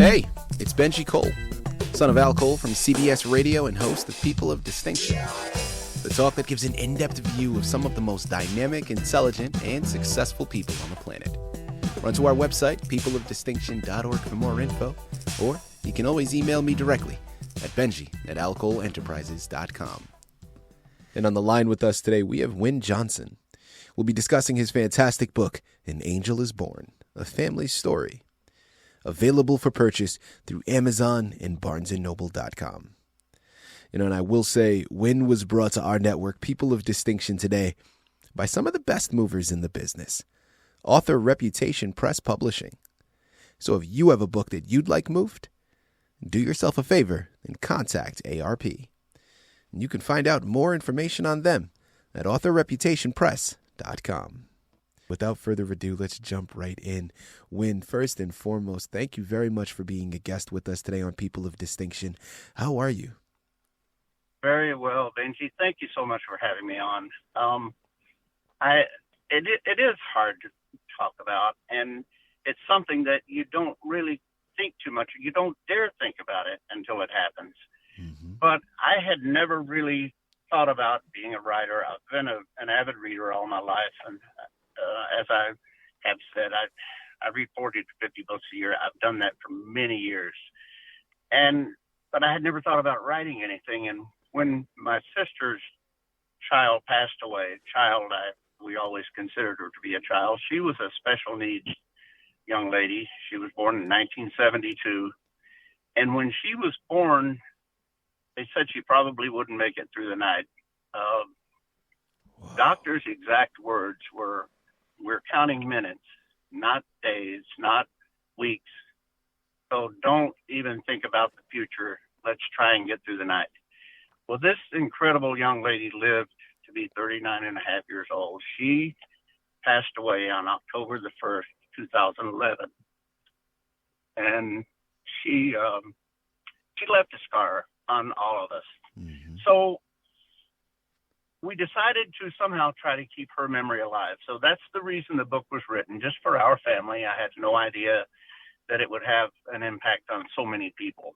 Hey, it's Benji Cole, son of Al Cole from CBS Radio and host of People of Distinction, the talk that gives an in-depth view of some of the most dynamic, intelligent, and successful people on the planet. Run to our website, peopleofdistinction.org for more info, or you can always email me directly at benji@alcoleenterprises.com. And on the line with us today, we have Wynn Johnson. We'll be discussing his fantastic book, An Angel is Born, A Family Story. Available for purchase through Amazon and barnesandnoble.com. And I will say, Wynn was brought to our network, People of Distinction, today by some of the best movers in the business, author Reputation Press Publishing. So if you have a book that you'd like moved, do yourself a favor and contact ARP. And you can find out more information on them at authorreputationpress.com. Without further ado, let's jump right in. Wynn, first and foremost, thank you very much for being a guest with us today on People of Distinction. How are you? Very well, Benji. Thank you so much for having me on. It is hard to talk about, and it's something that you don't really think too much. You don't dare think about it until it happens. Mm-hmm. But I had never really thought about being a writer. I've been an avid reader all my life, and as I have said, I read 40 to 50 books a year. I've done that for many years. But I had never thought about writing anything. And when my sister's child passed away, we always considered her to be a child. She was a special needs young lady. She was born in 1972. And when she was born, they said she probably wouldn't make it through the night. Doctor's exact words were, "We're counting minutes, not days, not weeks. So don't even think about the future. Let's try and get through the night." Well, this incredible young lady lived to be 39 and a half years old. She passed away on October the 1st, 2011. And she left a scar on all of us. Mm-hmm. So we decided to somehow try to keep her memory alive. So that's the reason the book was written, just for our family. I had no idea that it would have an impact on so many people.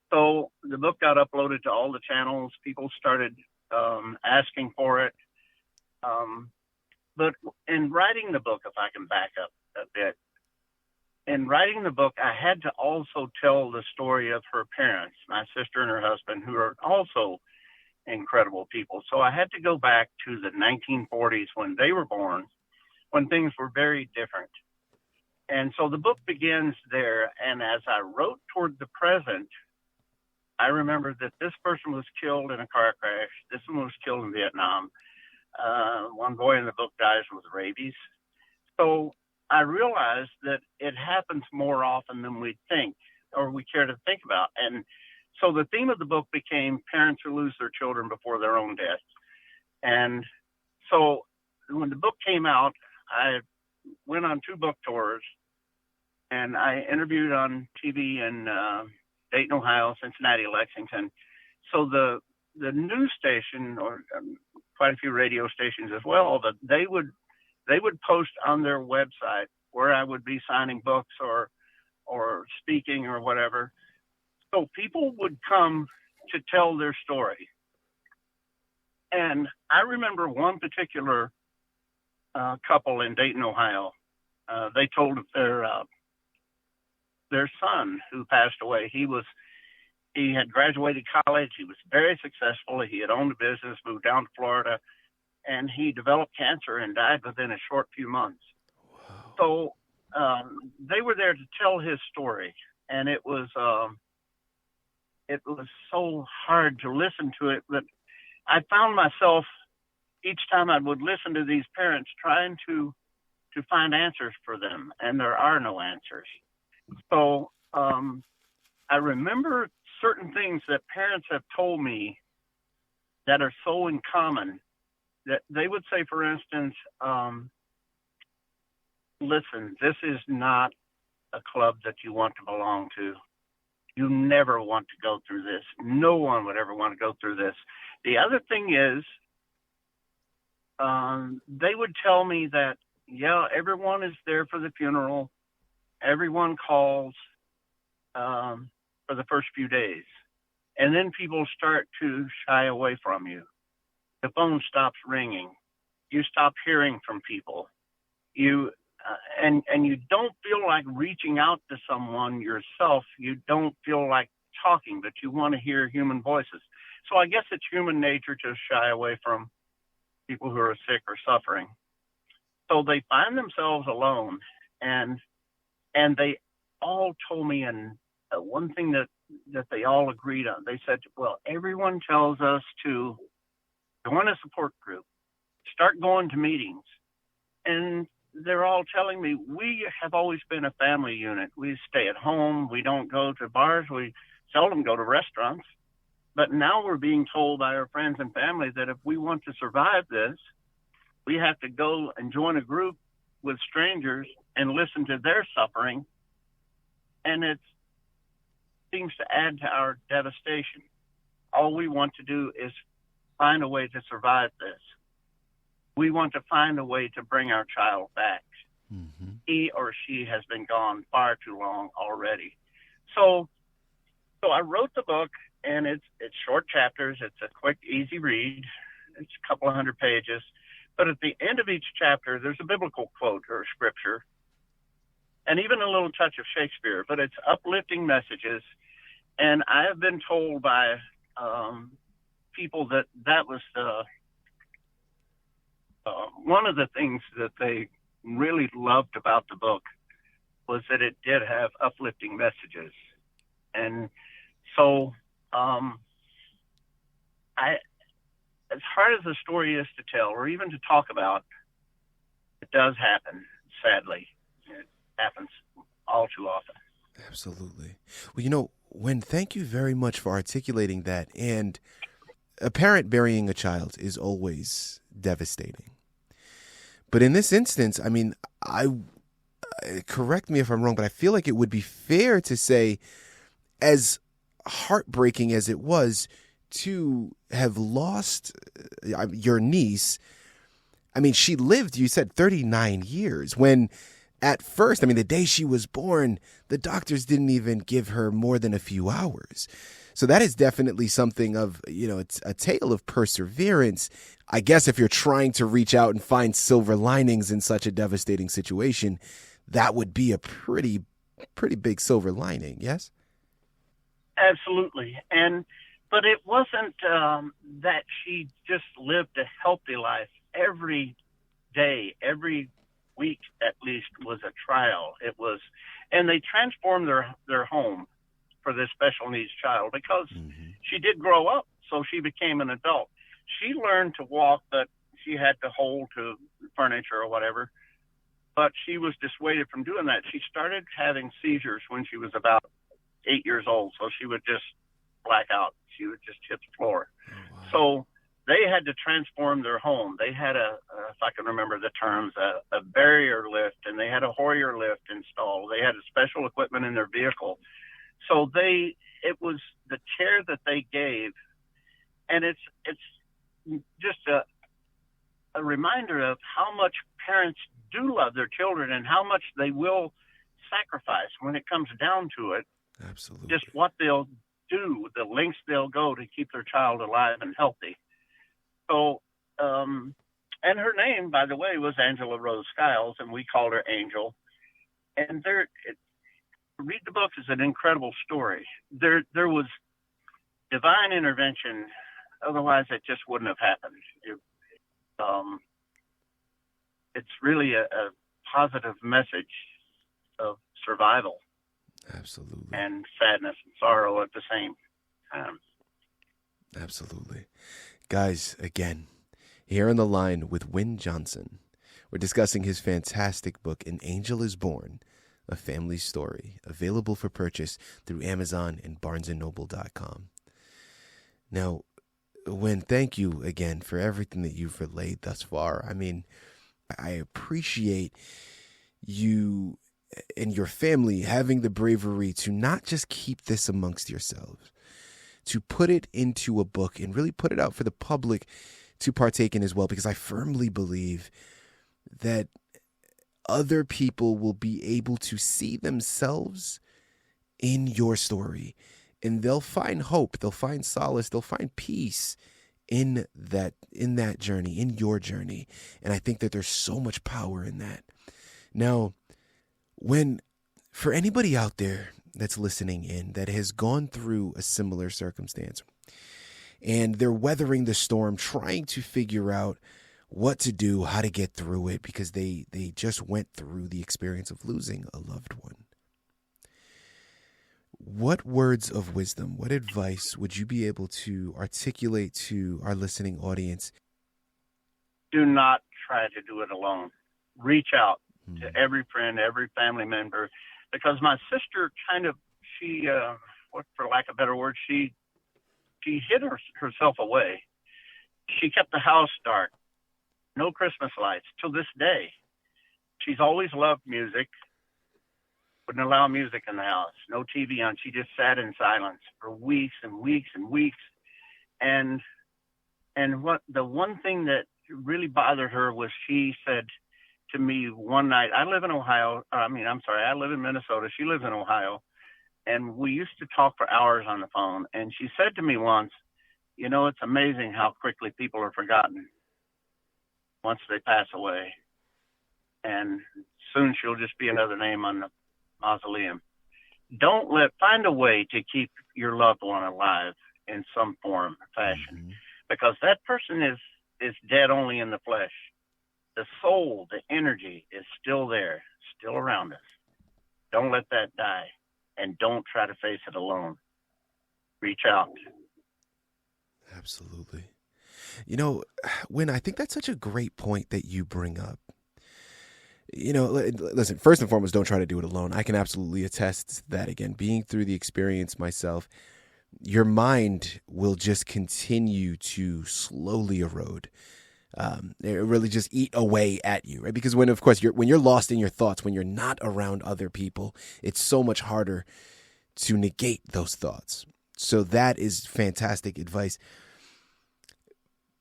So the book got uploaded to all the channels. People started asking for it. But in writing the book, if I can back up a bit, in writing the book, I had to also tell the story of her parents, my sister and her husband, who are also incredible people. So I had to go back to the 1940s when they were born, when things were very different. And so the book begins there. And as I wrote toward the present, I remember that this person was killed in a car crash. This one was killed in Vietnam. One boy in the book dies with rabies. So I realized that it happens more often than we think or we care to think about. And so the theme of the book became parents who lose their children before their own death. And so when the book came out, I went on 2 book tours, and I interviewed on TV in Dayton, Ohio, Cincinnati, Lexington. So the news station, or quite a few radio stations as well, but they would post on their website where I would be signing books or speaking or whatever. So people would come to tell their story. And I remember one particular couple in Dayton, Ohio. They told of their son who passed away. He had graduated college. He was very successful. He had owned a business, moved down to Florida, and he developed cancer and died within a short few months. Wow. So they were there to tell his story, and it was so hard to listen to it, but I found myself each time I would listen to these parents trying to find answers for them, and there are no answers. So I remember certain things that parents have told me that are so in common that they would say, for instance, listen, this is not a club that you want to belong to. You never want to go through this. No one would ever want to go through this. The other thing is, they would tell me that, yeah, everyone is there for the funeral. Everyone calls. for the first few days. And then people start to shy away from you. The phone stops ringing. You stop hearing from people. And you don't feel like reaching out to someone yourself. You don't feel like talking, but you want to hear human voices. So I guess it's human nature to shy away from people who are sick or suffering. So they find themselves alone, and they all told me, and one thing that they all agreed on, they said, well, everyone tells us to join a support group, start going to meetings. And they're all telling me, we have always been a family unit. We stay at home. We don't go to bars. We seldom go to restaurants. But now we're being told by our friends and family that if we want to survive this, we have to go and join a group with strangers and listen to their suffering. And it seems to add to our devastation. All we want to do is find a way to survive this. We want to find a way to bring our child back. Mm-hmm. He or she has been gone far too long already. So I wrote the book, and it's short chapters. It's a quick, easy read. It's a couple of 100 pages. But at the end of each chapter, there's a biblical quote or scripture, and even a little touch of Shakespeare. But it's uplifting messages. And I have been told by people that was one of the things that they really loved about the book was that it did have uplifting messages. And so as hard as the story is to tell or even to talk about, it does happen, sadly. It happens all too often. Absolutely. Well, Wynn, thank you very much for articulating that. And a parent burying a child is always devastating. But in this instance, I mean, correct me if I'm wrong, but I feel like it would be fair to say, as heartbreaking as it was to have lost your niece, I mean, she lived, you said, 39 years when at first, I mean, the day she was born, the doctors didn't even give her more than a few hours. So that is definitely something of, it's a tale of perseverance. I guess if you're trying to reach out and find silver linings in such a devastating situation, that would be a pretty big silver lining, yes? Absolutely. But it wasn't that she just lived a healthy life. Every day, every week at least was a trial. And they transformed their home for this special needs child because she did grow up, so she became an adult. She learned to walk, but she had to hold to furniture or whatever. But she was dissuaded from doing that. She started having seizures when she was about 8 years old, so she would just black out. She would just hit the floor. Oh, wow. So they had to transform their home. They had if I can remember the terms, a barrier lift, and they had a Hoyer lift installed. They had a special equipment in their vehicle. So it was the care that they gave, and it's just a reminder of how much parents do love their children and how much they will sacrifice when it comes down to it. Absolutely. Just what they'll do, the lengths they'll go to keep their child alive and healthy. So, and her name, by the way, was Angela Rose Skiles, and we called her Angel. And read the book is an incredible story. There was divine intervention. Otherwise, it just wouldn't have happened. It's really a positive message of survival. Absolutely. And sadness and sorrow at the same time. Absolutely. Guys, again, here on the line with Wynn Johnson, we're discussing his fantastic book, An Angel is Born, A Family Story, available for purchase through Amazon and BarnesandNoble.com. Now, Wynn, thank you again for everything that you've relayed thus far. I mean, I appreciate you and your family having the bravery to not just keep this amongst yourselves, to put it into a book and really put it out for the public to partake in as well, because I firmly believe that other people will be able to see themselves in your story, and they'll find hope, they'll find solace, they'll find peace in that journey, in your journey. And I think that there's so much power in that. Now, for anybody out there that's listening in that has gone through a similar circumstance and they're weathering the storm, trying to figure out what to do, how to get through it, because they just went through the experience of losing a loved one. What words of wisdom, what advice would you be able to articulate to our listening audience? Do not try to do it alone. Reach out to every friend, every family member, because my sister she for lack of a better word, she hid herself away. She kept the house dark, no Christmas lights till this day. She's always loved music. Wouldn't allow music in the house, no TV on. She just sat in silence for weeks and weeks and weeks. And what the one thing that really bothered her was she said to me one night, I live in Minnesota. She lives in Ohio. And we used to talk for hours on the phone. And she said to me once, it's amazing how quickly people are forgotten once they pass away. And soon she'll just be another name on the mausoleum. Find a way to keep your loved one alive in some form or fashion, because that person is dead only in the flesh. The soul, the energy is still there, still around us. Don't let that die, and don't try to face it alone. Reach out. Absolutely. Wynn, I think that's such a great point that you bring up. Listen, first and foremost, don't try to do it alone. I can absolutely attest to that. Again, being through the experience myself, your mind will just continue to slowly erode. It really just eat away at you, right? Because when you're lost in your thoughts, when you're not around other people, it's so much harder to negate those thoughts. So that is fantastic advice.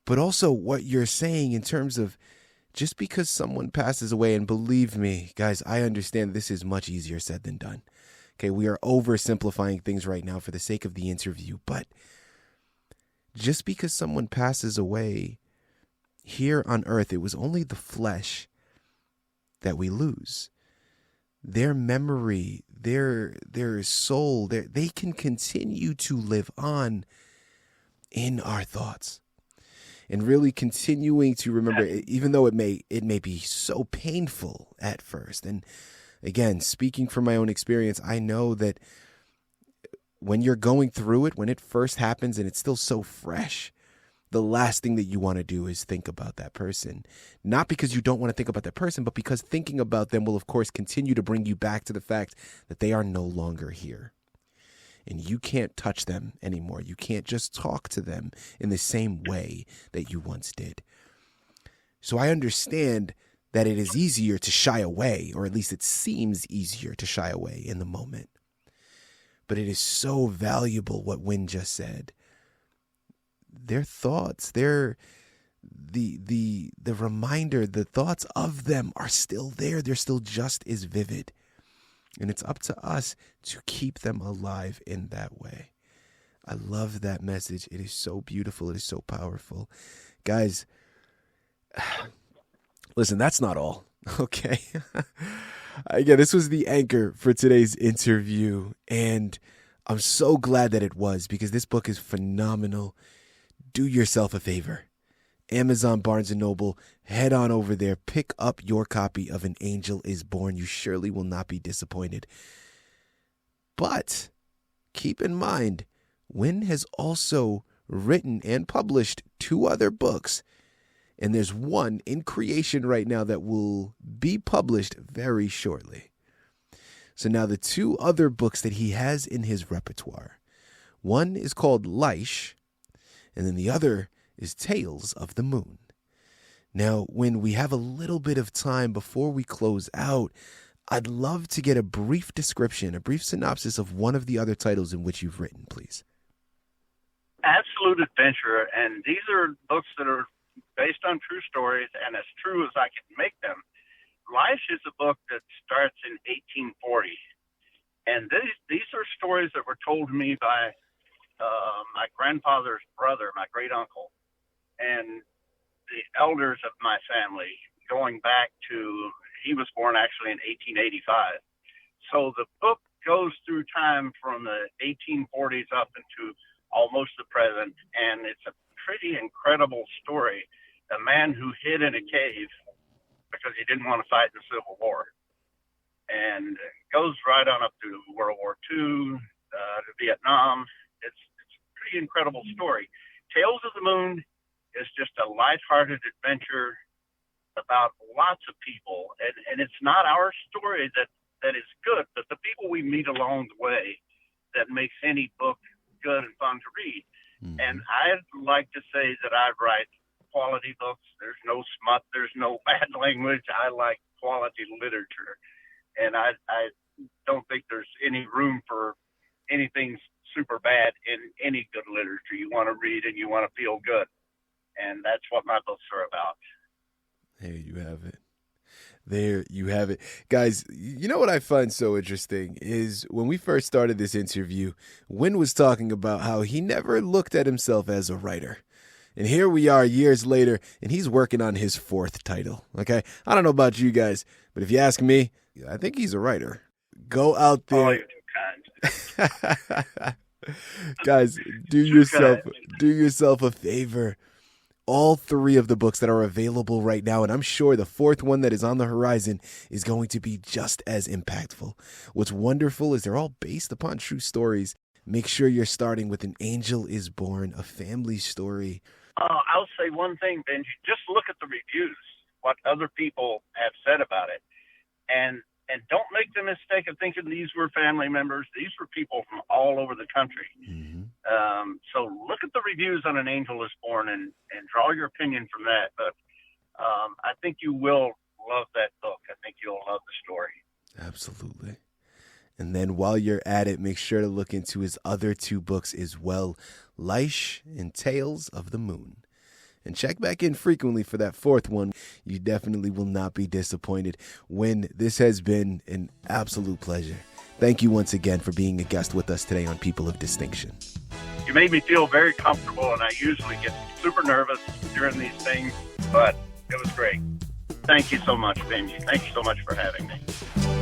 But also what you're saying in terms of just because someone passes away, and believe me, guys, I understand this is much easier said than done. Okay, we are oversimplifying things right now for the sake of the interview, but just because someone passes away here on earth, it was only the flesh that we lose. Their memory, their soul, they can continue to live on in our thoughts. And really continuing to remember, even though it may be so painful at first. And again, speaking from my own experience, I know that when you're going through it, when it first happens and it's still so fresh, the last thing that you want to do is think about that person. Not because you don't want to think about that person, but because thinking about them will, of course, continue to bring you back to the fact that they are no longer here. And you can't touch them anymore. You can't just talk to them in the same way that you once did. So I understand that it is easier to shy away, or at least it seems easier to shy away in the moment. But it is so valuable what Wynn just said. Their thoughts, the reminder, the thoughts of them are still there. They're still just as vivid. And it's up to us to keep them alive in that way. I love that message. It is so beautiful. It is so powerful. Guys, listen, that's not all. Okay. Again, this was the anchor for today's interview. And I'm so glad that it was, because this book is phenomenal. Do yourself a favor. Amazon, Barnes & Noble, head on over there. Pick up your copy of An Angel is Born. You surely will not be disappointed. But keep in mind, Wynn has also written and published 2 other books. And there's one in creation right now that will be published very shortly. So now the 2 other books that he has in his repertoire. One is called Leish, and then the other is Tales of the Moon. Now, when we have a little bit of time before we close out, I'd love to get a brief description, a brief synopsis of one of the other titles in which you've written, please. Absolute adventure, and these are books that are based on true stories, and as true as I can make them. Life is a book that starts in 1840, and these are stories that were told to me by my grandfather's brother, my great uncle, and the elders of my family, going back to, he was born actually in 1885. So the book goes through time from the 1840s up into almost the present, and it's a pretty incredible story. A man who hid in a cave because he didn't want to fight in the Civil War, and goes right on up to World War II, to Vietnam. It's a pretty incredible story. Tales of the Moon is just a lighthearted adventure about lots of people, and it's not our story that is good, but the people we meet along the way that makes any book good and fun to read. Mm-hmm. And I'd like to say that I write quality books. There's no smut, there's no bad language. I like quality literature, and I don't think there's any room for anything super bad in any good literature. You want to read and you want to feel good, and that's what my books are about. There you have it. There you have it. Guys, you know what I find so interesting is when we first started this interview, Wynn was talking about how he never looked at himself as a writer. And here we are years later, and he's working on his 4th title, okay? I don't know about you guys, but if you ask me, I think he's a writer. Go out there. Oh, you're too kind. Guys, do yourself a favor. All 3 of the books that are available right now, and I'm sure the 4th one that is on the horizon is going to be just as impactful. What's wonderful is they're all based upon true stories. Make sure you're starting with An Angel is Born, a family story. I'll say one thing, Benji. Just look at the reviews, what other people have said about it. And don't make the mistake of thinking these were family members. These were people from all over the country. Mm-hmm. So look at the reviews on An Angel is Born and draw your opinion from that. But I think you will love that book. I think you'll love the story. Absolutely. And then while you're at it, make sure to look into his other 2 books as well, Leish and Tales of the Moon. And check back in frequently for that 4th one. You definitely will not be disappointed. Wynn, this has been an absolute pleasure. Thank you once again for being a guest with us today on People of Distinction. You made me feel very comfortable, and I usually get super nervous during these things, but it was great. Thank you so much, Benji. Thank you so much for having me.